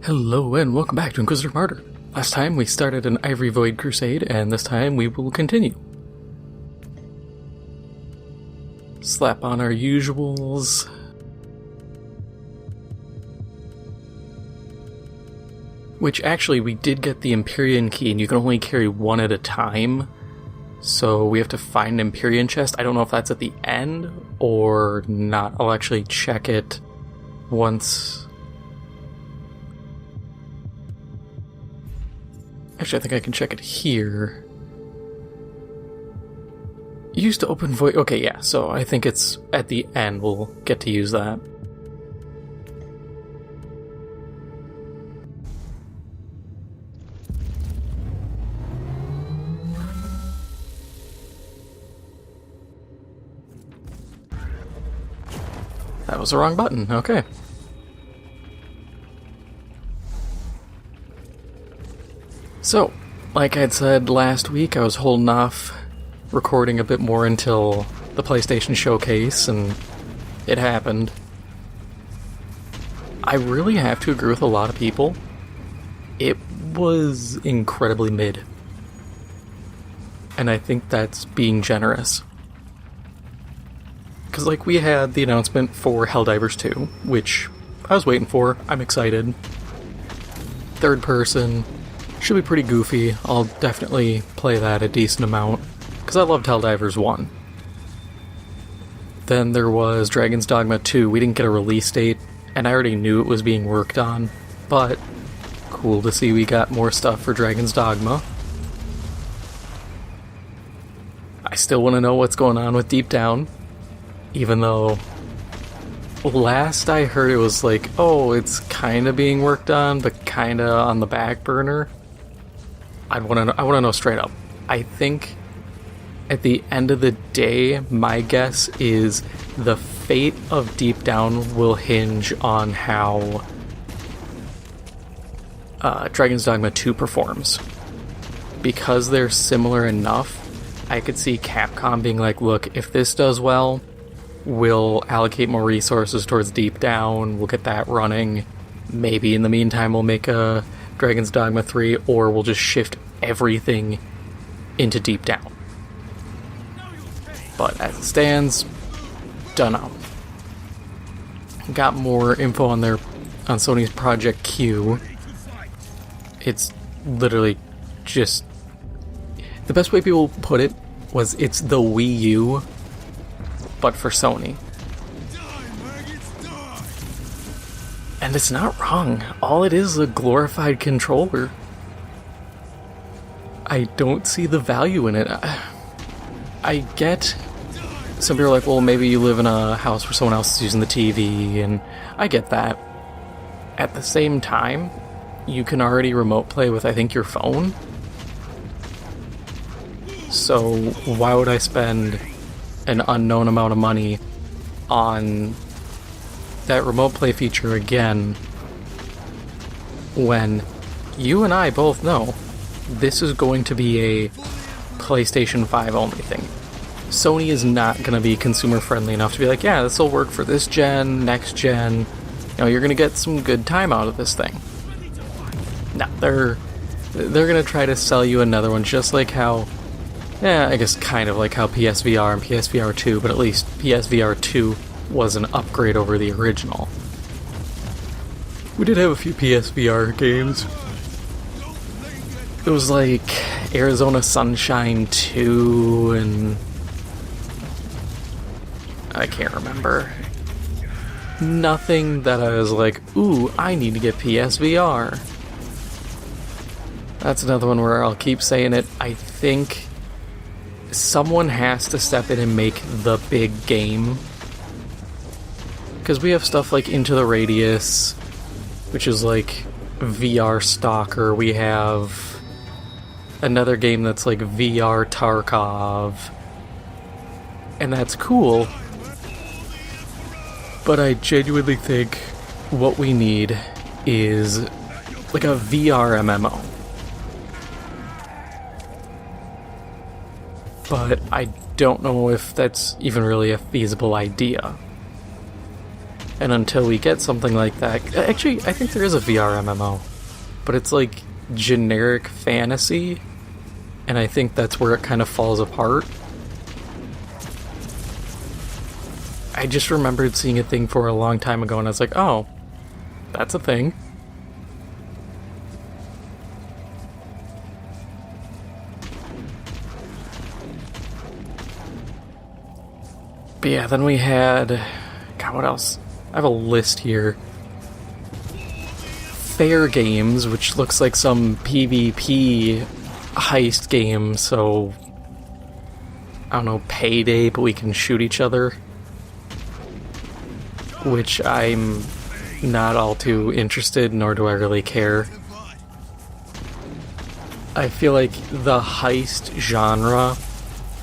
Hello and welcome back to Inquisitor Martyr. Last time we started an Ivory Void Crusade, and this time we will continue. Slap on our usuals. Which actually, we did get the Empyrean key, and you can only carry one at a time. So we have to find an Empyrean chest. I don't know if that's at the end or not. I'll actually check it once. Actually, I think I can check it here. Used to open void. Okay, yeah, so I think it's at the end we'll get to use that. That was the wrong button, okay. So, like I'd said last week, I was holding off recording a bit more until the PlayStation Showcase, and it happened. I really have to agree with a lot of people. It was incredibly mid. And I think that's being generous. Because, like, we had the announcement for Helldivers 2, which I was waiting for. I'm excited. Third person. Should be pretty goofy. I'll definitely play that a decent amount, because I loved Helldivers 1. Then there was Dragon's Dogma 2. We didn't get a release date, and I already knew it was being worked on, but cool to see we got more stuff for Dragon's Dogma. I still want to know what's going on with Deep Down, even though last I heard it was like, oh, it's kind of being worked on, but kind of on the back burner. I want to know straight up. I think at the end of the day, my guess is the fate of Deep Down will hinge on how Dragon's Dogma 2 performs. Because they're similar enough, I could see Capcom being like, look, if this does well, we'll allocate more resources towards Deep Down, we'll get that running. Maybe in the meantime we'll make a Dragon's Dogma 3, or we'll just shift everything into Deep Down. But as it stands, dunno. Got more info on Sony's Project Q. It's literally just... The best way people put it was it's the Wii U, but for Sony. And it's not wrong. All it is a glorified controller. I don't see the value in it. I get some people are like, well, maybe you live in a house where someone else is using the TV, and I get that. At the same time, you can already remote play with, I think, your phone. So why would I spend an unknown amount of money on that remote play feature again when you and I both know this is going to be a PlayStation 5 only thing. Sony is not going to be consumer friendly enough to be like, yeah, this will work for this gen, next gen. You know, you're going to get some good time out of this thing. No, they're going to try to sell you another one, just like how, I guess kind of like how PSVR and PSVR 2, but at least PSVR 2 was an upgrade over the original. We did have a few PSVR games. It was like Arizona Sunshine 2 and... I can't remember. Nothing that I was like, ooh, I need to get PSVR. That's another one where I'll keep saying it. I think someone has to step in and make the big game. Because we have stuff like Into the Radius, which is like VR Stalker. We have another game that's like VR Tarkov. And that's cool. But I genuinely think what we need is like a VR MMO. But I don't know if that's even really a feasible idea. And until we get something like that... Actually, I think there is a VR MMO. But it's like generic fantasy. And I think that's where it kind of falls apart. I just remembered seeing a thing for a long time ago and I was like, oh, that's a thing. But yeah, then we had... God, what else? I have a list here. Fair Games, which looks like some PvP heist game, so... I don't know, Payday, but we can shoot each other. Which I'm not all too interested, nor do I really care. I feel like the heist genre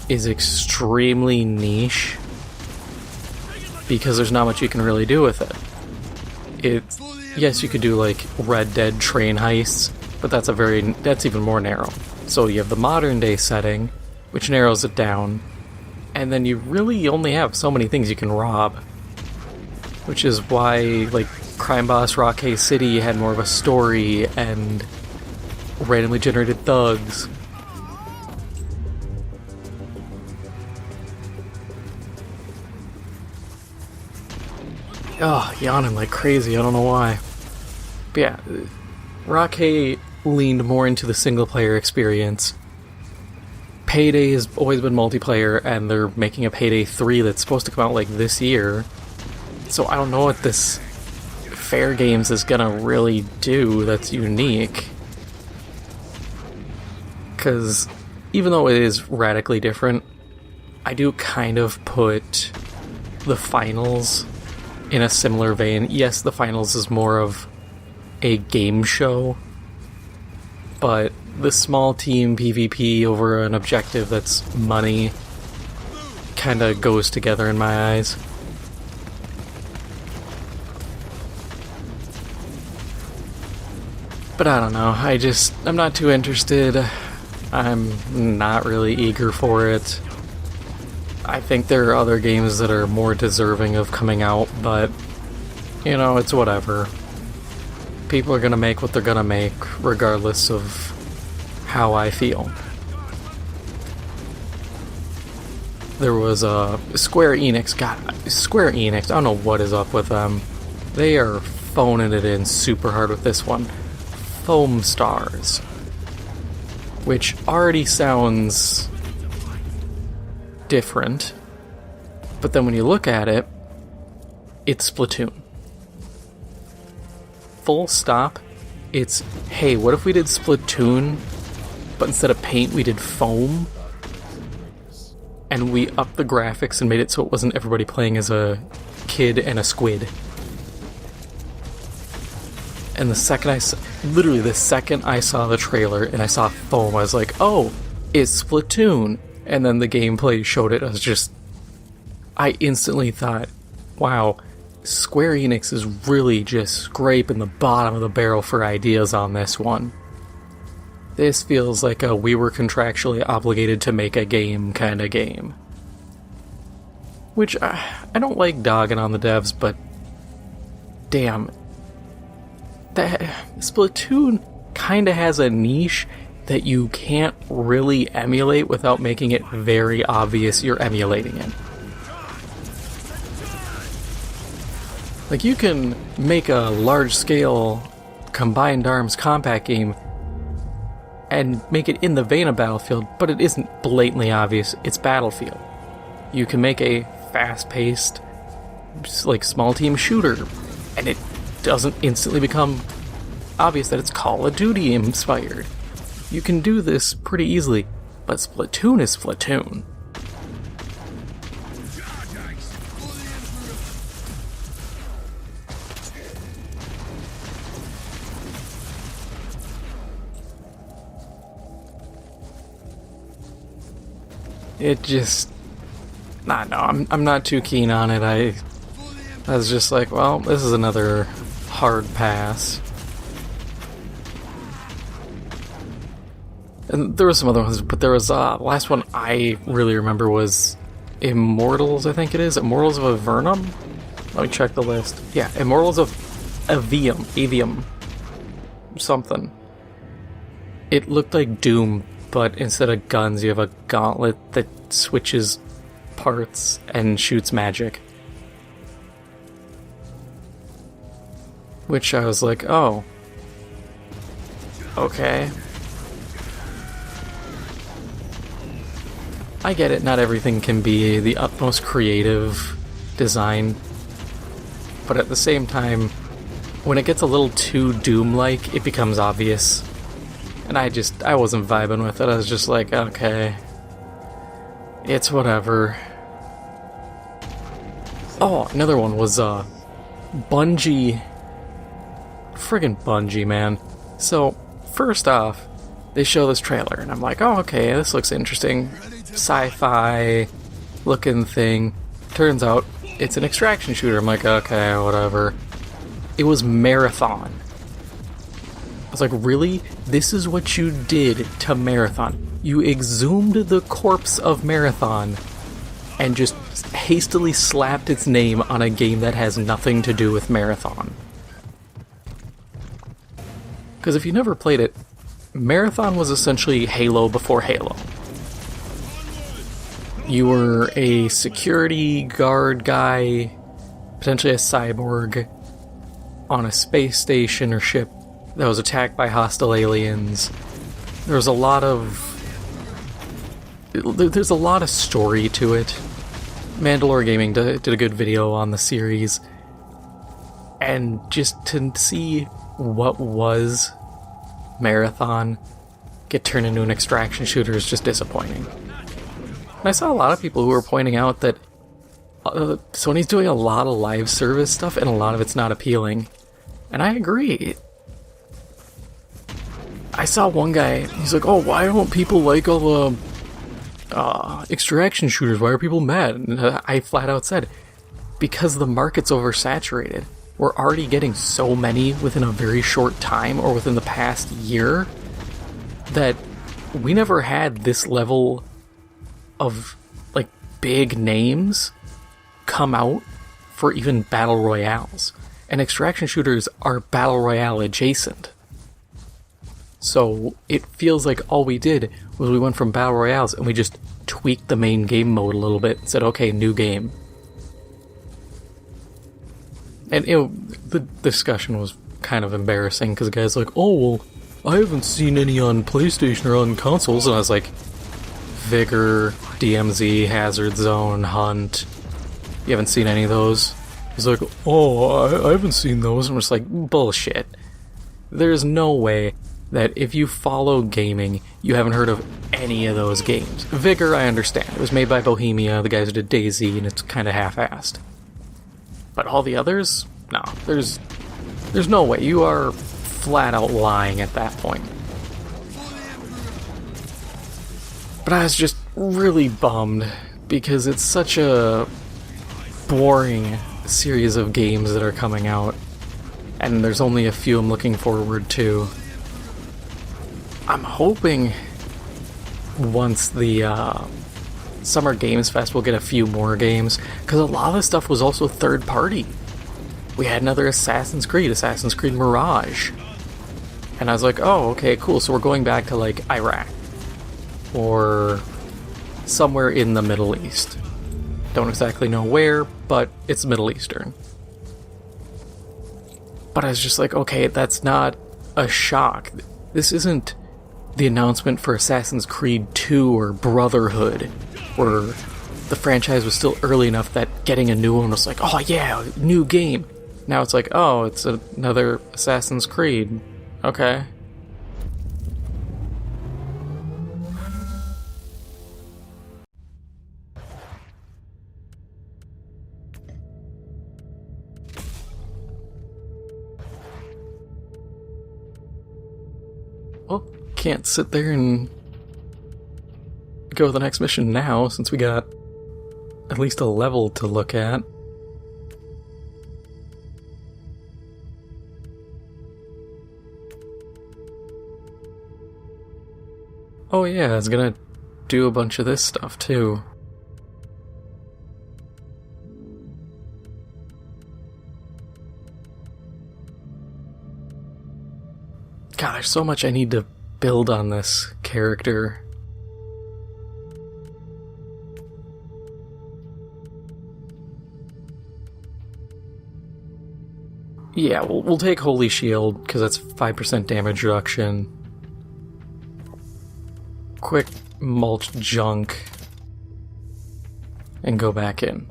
is extremely niche because there's not much you can really do with it. Yes, you could do like Red Dead train heists, but that's even more narrow. So you have the modern day setting, which narrows it down, and then you really only have so many things you can rob. Which is why, like, Crime Boss Rock City had more of a story and randomly generated thugs. Oh, yawning like crazy, I don't know why. But yeah, Rock leaned more into the single-player experience. Payday has always been multiplayer, and they're making a Payday 3 that's supposed to come out, like, this year. So I don't know what this Fair Games is gonna really do that's unique. Because even though it is radically different, I do kind of put the finals in a similar vein. Yes, the finals is more of a game show, but the small team PvP over an objective that's money kind of goes together in my eyes. But I don't know, I'm not too interested. I'm not really eager for it. I think there are other games that are more deserving of coming out, but, you know, it's whatever. People are gonna make what they're gonna make, regardless of how I feel. There was a Square Enix, Square Enix, I don't know what is up with them. They are phoning it in super hard with this one. Foam Stars, which already sounds different, but then when you look at it, it's Splatoon. Full stop. It's, hey, what if we did Splatoon, but instead of paint we did foam, and we upped the graphics and made it so it wasn't everybody playing as a kid and a squid. And the second the second I saw the trailer and I saw foam, I was like, oh, it's Splatoon. And then the gameplay showed it. I instantly thought, wow, Square Enix is really just scraping the bottom of the barrel for ideas on this one. This feels like a we were contractually obligated to make a game kind of game. Which, I don't like dogging on the devs, but damn. That Splatoon kind of has a niche that you can't really emulate without making it very obvious you're emulating it. Like, you can make a large-scale combined arms combat game and make it in the vein of Battlefield, but it isn't blatantly obvious it's Battlefield. You can make a fast-paced, like, small team shooter, and it doesn't instantly become obvious that it's Call of Duty inspired. You can do this pretty easily, but Splatoon is Splatoon. It just... no, I'm not too keen on it. I was just like, well, this is another hard pass. And there was some other ones, but there was, last one I really remember was Immortals, I think it is. Immortals of Avernum? Let me check the list. Yeah, Immortals of Avium, something. It looked like Doom, but instead of guns, you have a gauntlet that switches parts and shoots magic. Which I was like, oh. Okay. I get it, not everything can be the utmost creative design. But at the same time, when it gets a little too Doom-like, it becomes obvious. And I wasn't vibing with it. I was just like, okay. It's whatever. Oh, another one was, Bungie. Friggin' Bungie, man. So, first off, they show this trailer, and I'm like, oh, okay, this looks interesting. Sci-fi looking thing. Turns out, it's an extraction shooter. I'm like, okay, whatever. It was Marathon. I was like, really? This is what you did to Marathon. You exhumed the corpse of Marathon and just hastily slapped its name on a game that has nothing to do with Marathon. Because if you never played it, Marathon was essentially Halo before Halo. You were a security guard guy, potentially a cyborg, on a space station or ship that was attacked by hostile aliens. There's a lot of story to it. Mandalore Gaming did a good video on the series, and just to see what was Marathon get turned into an extraction shooter is just disappointing. And I saw a lot of people who were pointing out that Sony's doing a lot of live service stuff and a lot of it's not appealing. And I agree. I saw one guy, he's like, oh, why don't people like all the extraction shooters? Why are people mad? And I flat out said, because the market's oversaturated. We're already getting so many within a very short time, or within the past year, that we never had this level of, like, big names come out for even battle royales. And extraction shooters are battle royale adjacent. So it feels like all we did was we went from battle royales and we just tweaked the main game mode a little bit and said, okay, new game. And, the discussion was kind of embarrassing because the guy's like, oh, well, I haven't seen any on PlayStation or on consoles. And I was like, Vigor, DMZ, Hazard Zone, Hunt. You haven't seen any of those? He's like, oh, I haven't seen those. And I'm just like, bullshit. There's no way that if you follow gaming, you haven't heard of any of those games. Vigor, I understand. It was made by Bohemia, the guys who did DayZ, and it's kind of half-assed. But all the others? No, there's no way. You are flat out lying at that point. But I was just really bummed because it's such a boring series of games that are coming out, and there's only a few I'm looking forward to. I'm hoping once the Summer Games Fest we'll get a few more games, because a lot of the stuff was also third party. We had another Assassin's Creed Mirage, and I was like, oh, okay, cool, so we're going back to like Iraq or somewhere in the Middle East. Don't exactly know where, but it's Middle Eastern. But I was just like, okay, that's not a shock. This isn't the announcement for Assassin's Creed 2 or Brotherhood, where the franchise was still early enough that getting a new one was like, oh yeah, new game. Now it's like, oh, it's another Assassin's Creed. Okay. Well, can't sit there and go to the next mission now, since we got at least a level to look at. Oh yeah, I was gonna do a bunch of this stuff too. God, there's so much I need to build on this character. Yeah, we'll take Holy Shield, because that's 5% damage reduction. Quick mulch junk. And go back in.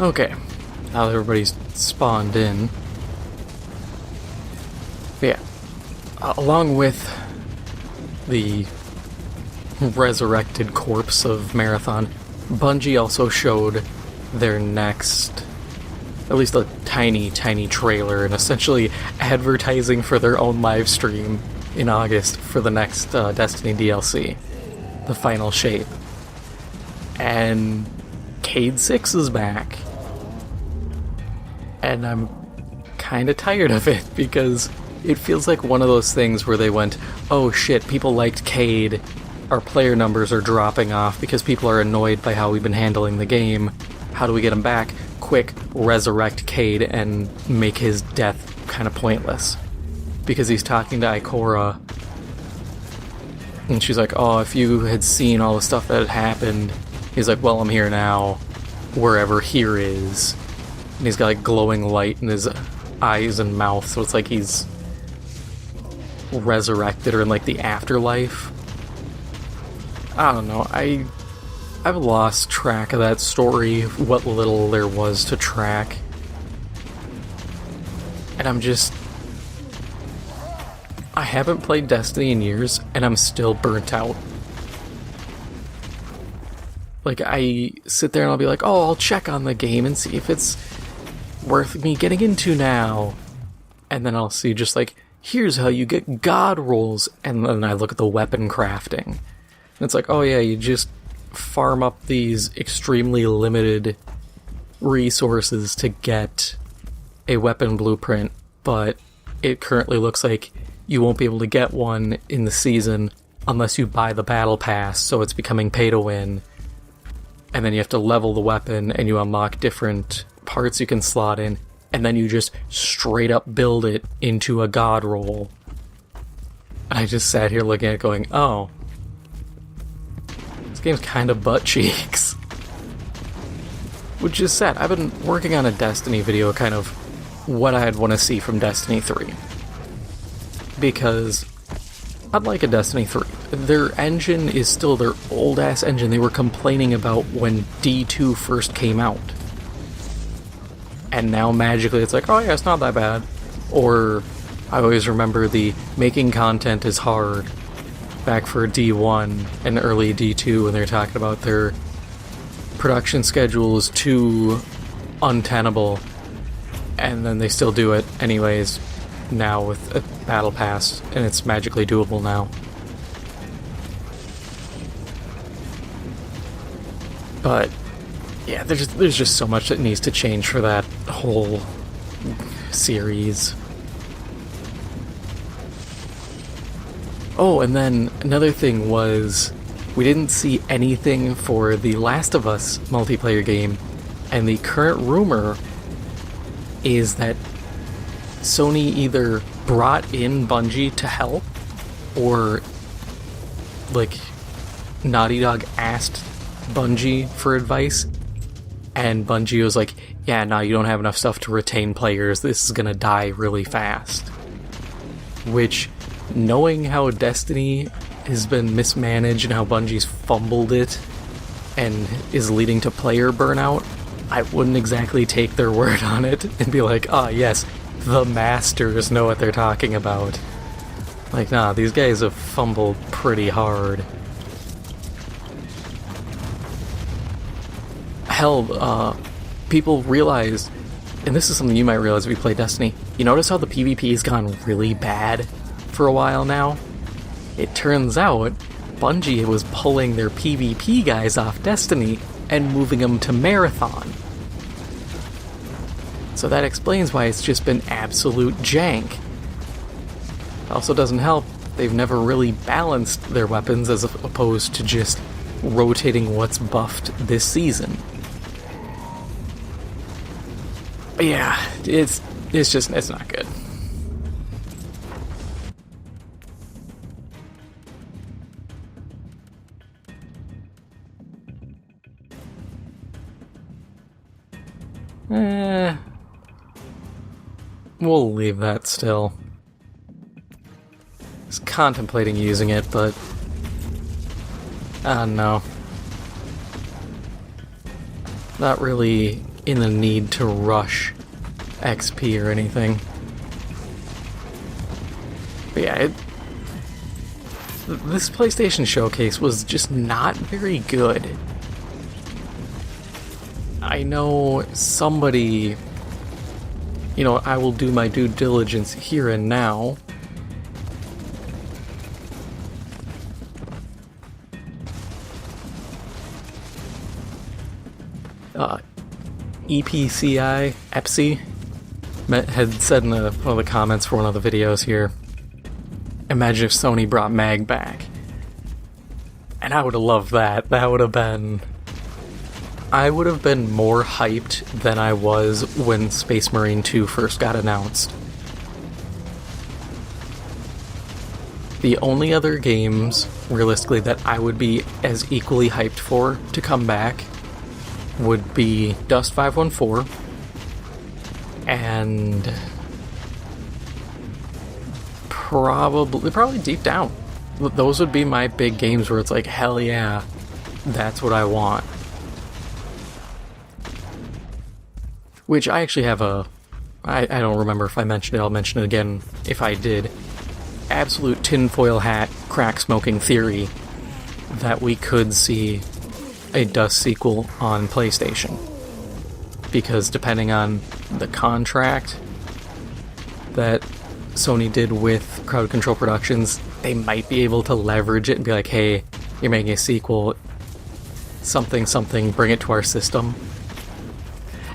Okay, now that everybody's spawned in. But yeah, along with the resurrected corpse of Marathon, Bungie also showed their next, at least a tiny trailer, and essentially advertising for their own live stream in August for the next Destiny DLC, the Final Shape. And Cade 6 is back. And I'm kind of tired of it, because it feels like one of those things where they went, oh shit, people liked Cade, our player numbers are dropping off because people are annoyed by how we've been handling the game. How do we get him back? Quick, resurrect Cade and make his death kind of pointless. Because he's talking to Ikora, and she's like, oh, if you had seen all the stuff that had happened. He's like, well, I'm here now, wherever here is. And he's got like glowing light in his eyes and mouth, so it's like he's resurrected or in like the afterlife. I don't know, I've lost track of that story, what little there was to track. And I haven't played Destiny in years, and I'm still burnt out. Like, I sit there and I'll be like, oh, I'll check on the game and see if it's worth me getting into now. And then I'll see just like, here's how you get god rolls. And then I look at the weapon crafting. And it's like, oh yeah, you just farm up these extremely limited resources to get a weapon blueprint, but it currently looks like you won't be able to get one in the season unless you buy the battle pass, so it's becoming pay to win. And then you have to level the weapon, and you unlock different parts you can slot in, and then you just straight up build it into a god roll. And I just sat here looking at it going, oh, this game's kind of butt cheeks. Which is sad. I've been working on a Destiny video, kind of what I'd want to see from Destiny 3. Because unlike a Destiny 3, their engine is still their old-ass engine they were complaining about when D2 first came out. And now magically it's like, oh yeah, it's not that bad. Or, I always remember the making content is hard back for D1 and early D2 when they're talking about their production schedule is too untenable. And then they still do it anyways now with a battle pass, and it's magically doable now. But yeah, there's just so much that needs to change for that whole series. Oh, and then another thing was we didn't see anything for the Last of Us multiplayer game, and the current rumor is that Sony either brought in Bungie to help, or like Naughty Dog asked Bungie for advice, and Bungie was like, yeah, no, you don't have enough stuff to retain players, this is gonna die really fast. Which, knowing how Destiny has been mismanaged and how Bungie's fumbled it and is leading to player burnout, I wouldn't exactly take their word on it and be like, ah, yes, the masters know what they're talking about. Like, nah, these guys have fumbled pretty hard. Hell, people realized and this is something you might realize if you play Destiny, you notice how the PvP has gone really bad for a while now? It turns out Bungie was pulling their PvP guys off Destiny and moving them to Marathon. So that explains why it's just been absolute jank. Also doesn't help, they've never really balanced their weapons as opposed to just rotating what's buffed this season. But yeah, it's not good. We'll leave that still. I was contemplating using it, but I don't know. Not really in the need to rush XP or anything. But yeah, this PlayStation Showcase was just not very good. I know somebody, I will do my due diligence here and now. EPCI had said in one of the comments for one of the videos here, imagine if Sony brought Mag back. And I would have loved that. I would have been more hyped than I was when Space Marine 2 first got announced. The only other games, realistically, that I would be as equally hyped for to come back would be Dust 514 and probably Deep Down. Those would be my big games where it's like, hell yeah, that's what I want. Which I actually have I don't remember if I mentioned it, I'll mention it again if I did. Absolute tinfoil hat, crack smoking theory that we could see a Dust sequel on PlayStation. Because depending on the contract that Sony did with Crowd Control Productions, they might be able to leverage it and be like, hey, you're making a sequel, something, bring it to our system.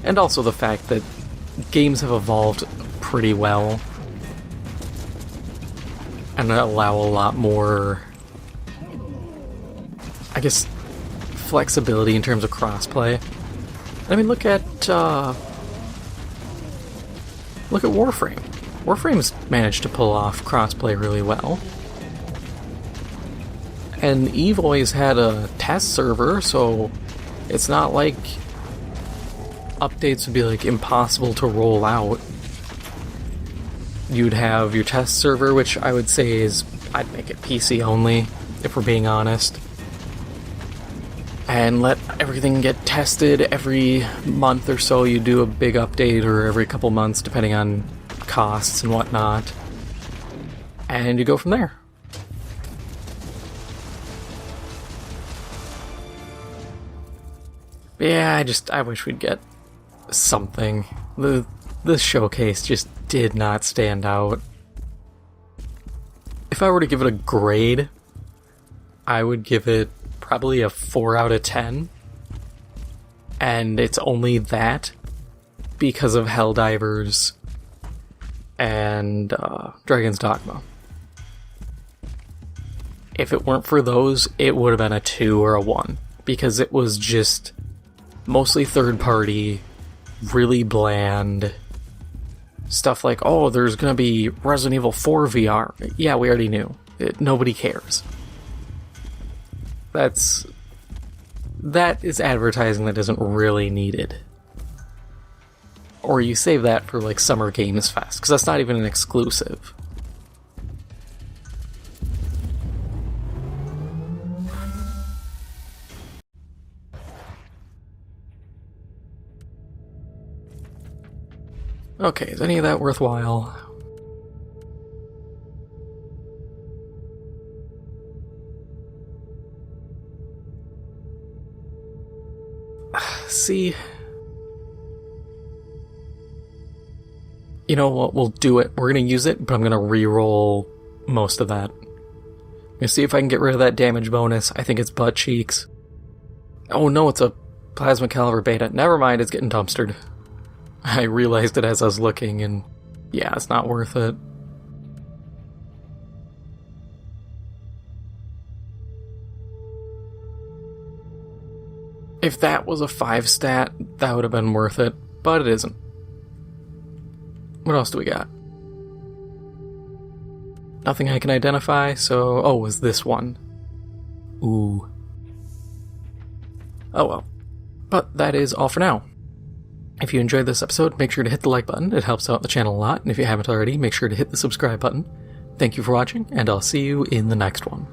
And also the fact that games have evolved pretty well and allow a lot more, I guess, flexibility in terms of crossplay. I mean, look at Warframe. Warframe's managed to pull off crossplay really well. And EVE always had a test server, so it's not like updates would be like impossible to roll out. You'd have your test server, which I would say is, I'd make it PC only, if we're being honest. And let everything get tested every month or so. You do a big update, or every couple months, depending on costs and whatnot. And you go from there. Yeah, I wish we'd get something. This showcase just did not stand out. If I were to give it a grade, I would give it probably a 4 out of 10. And it's only that because of Helldivers and Dragon's Dogma. If it weren't for those, it would have been a 2 or a 1. Because it was just mostly third party, really bland. Stuff like, oh, there's gonna be Resident Evil 4 VR. Yeah, we already knew. Nobody cares. That is advertising that isn't really needed. Or you save that for like Summer Games Fest, because that's not even an exclusive. Okay, is any of that worthwhile? See, You know what, we'll do it. We're going to use it, but I'm going to re-roll most of that. I'm going to see if I can get rid of that damage bonus. I think it's butt cheeks. Oh no, it's a plasma caliber beta. Never mind, it's getting dumpstered. I realized it as I was looking, and yeah, it's not worth it. If that was a 5 stat, that would have been worth it, but it isn't. What else do we got? Nothing I can identify, so... Oh, it was this one. Ooh. Oh well. But that is all for now. If you enjoyed this episode, make sure to hit the like button. It helps out the channel a lot, and if you haven't already, make sure to hit the subscribe button. Thank you for watching, and I'll see you in the next one.